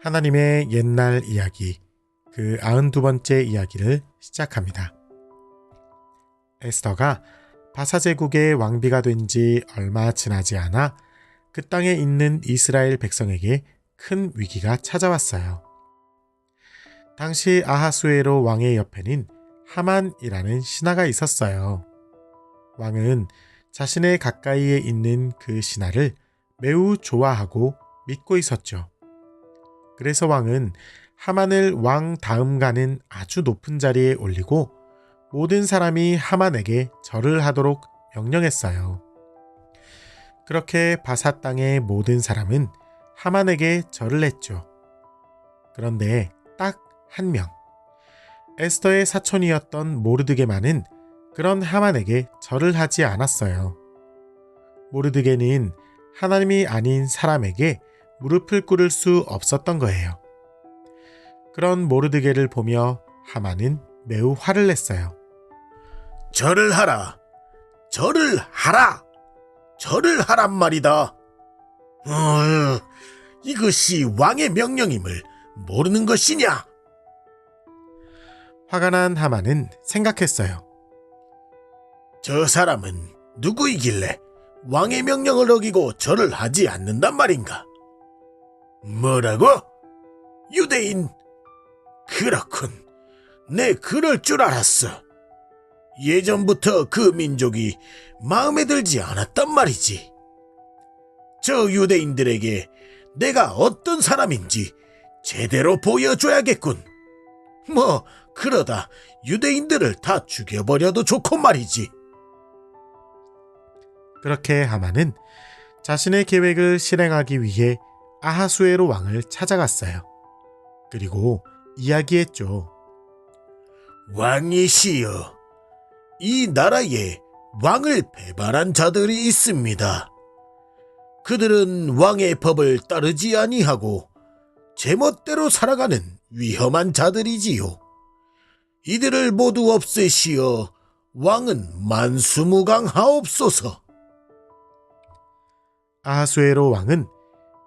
하나님의 옛날 이야기, 그 92번째 이야기를 시작합니다. 에스더가 바사 제국의 왕비가 된 지 얼마 지나지 않아 그 땅에 있는 이스라엘 백성에게 큰 위기가 찾아왔어요. 당시 아하수에로 왕의 옆에는 하만이라는 신하가 있었어요. 왕은 자신의 가까이에 있는 그 신하를 매우 좋아하고 믿고 있었죠. 그래서 왕은 하만을 왕 다음 가는 아주 높은 자리에 올리고 모든 사람이 하만에게 절을 하도록 명령했어요. 그렇게 바사 땅의 모든 사람은 하만에게 절을 했죠. 그런데 딱 한 명, 에스더의 사촌이었던 모르드게만은 그런 하만에게 절을 하지 않았어요. 모르드게는 하나님이 아닌 사람에게 무릎을 꿇을 수 없었던 거예요. 그런 모르드게를 보며 하만은 매우 화를 냈어요. 절을 하라! 절을 하라! 절을 하란 말이다. 이것이 왕의 명령임을 모르는 것이냐? 화가 난 하만은 생각했어요. 저 사람은 누구이길래 왕의 명령을 어기고 절을 하지 않는단 말인가? 뭐라고? 유대인? 그렇군. 내 그럴 줄 알았어. 예전부터 그 민족이 마음에 들지 않았단 말이지. 저 유대인들에게 내가 어떤 사람인지 제대로 보여줘야겠군. 그러다 유대인들을 다 죽여버려도 좋고 말이지. 그렇게 하만은 자신의 계획을 실행하기 위해 아하수에로 왕을 찾아갔어요. 그리고 이야기했죠. 왕이시여, 이 나라에 왕을 배반한 자들이 있습니다. 그들은 왕의 법을 따르지 아니하고 제멋대로 살아가는 위험한 자들이지요. 이들을 모두 없애시어 왕은 만수무강하옵소서. 아하수에로 왕은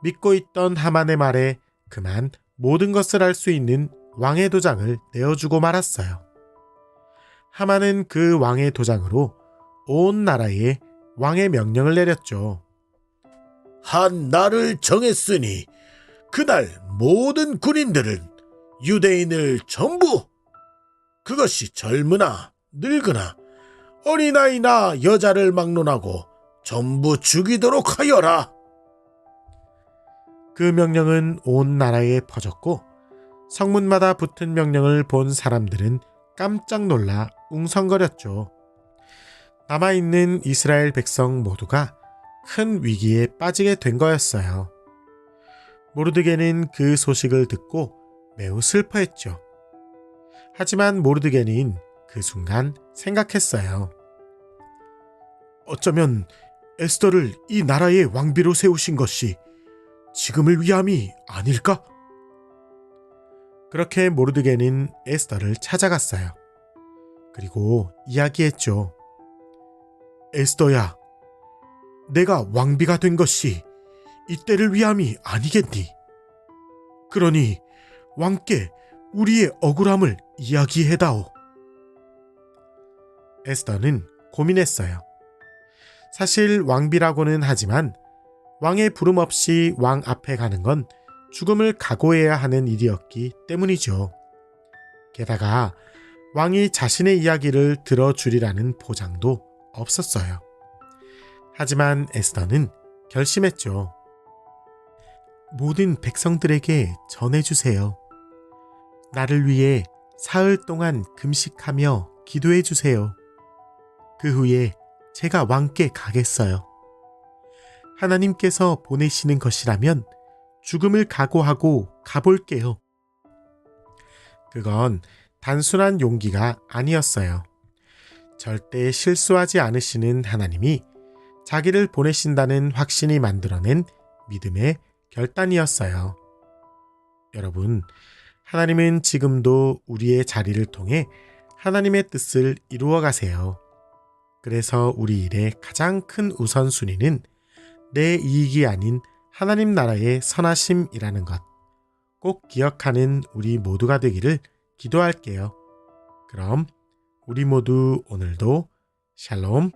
믿고 있던 하만의 말에 그만 모든 것을 할 수 있는 왕의 도장을 내어주고 말았어요. 하만은 그 왕의 도장으로 온 나라에 왕의 명령을 내렸죠. 한 날을 정했으니 그날 모든 군인들은 유대인을 전부, 그것이 젊으나 늙으나 어린아이나 여자를 막론하고 전부 죽이도록 하여라. 그 명령은 온 나라에 퍼졌고 성문마다 붙은 명령을 본 사람들은 깜짝 놀라 웅성거렸죠. 남아있는 이스라엘 백성 모두가 큰 위기에 빠지게 된 거였어요. 모르드게는 그 소식을 듣고 매우 슬퍼했죠. 하지만 모르드게는 그 순간 생각했어요. 어쩌면 에스더를 이 나라의 왕비로 세우신 것이 지금을 위함이 아닐까? 그렇게 모르드게는 에스더를 찾아갔어요. 그리고 이야기했죠. 에스더야, 내가 왕비가 된 것이 이때를 위함이 아니겠니? 그러니 왕께 우리의 억울함을 이야기해다오. 에스더는 고민했어요. 사실 왕비라고는 하지만 왕의 부름 없이 왕 앞에 가는 건 죽음을 각오해야 하는 일이었기 때문이죠. 게다가 왕이 자신의 이야기를 들어주리라는 보장도 없었어요. 하지만 에스더는 결심했죠. 모든 백성들에게 전해주세요. 나를 위해 사흘 동안 금식하며 기도해주세요. 그 후에 제가 왕께 가겠어요. 하나님께서 보내시는 것이라면 죽음을 각오하고 가볼게요. 그건 단순한 용기가 아니었어요. 절대 실수하지 않으시는 하나님이 자기를 보내신다는 확신이 만들어낸 믿음의 결단이었어요. 여러분, 하나님은 지금도 우리의 자리를 통해 하나님의 뜻을 이루어 가세요. 그래서 우리 일의 가장 큰 우선순위는 내 이익이 아닌 하나님 나라의 선하심이라는 것, 꼭 기억하는 우리 모두가 되기를 기도할게요. 그럼 우리 모두 오늘도 샬롬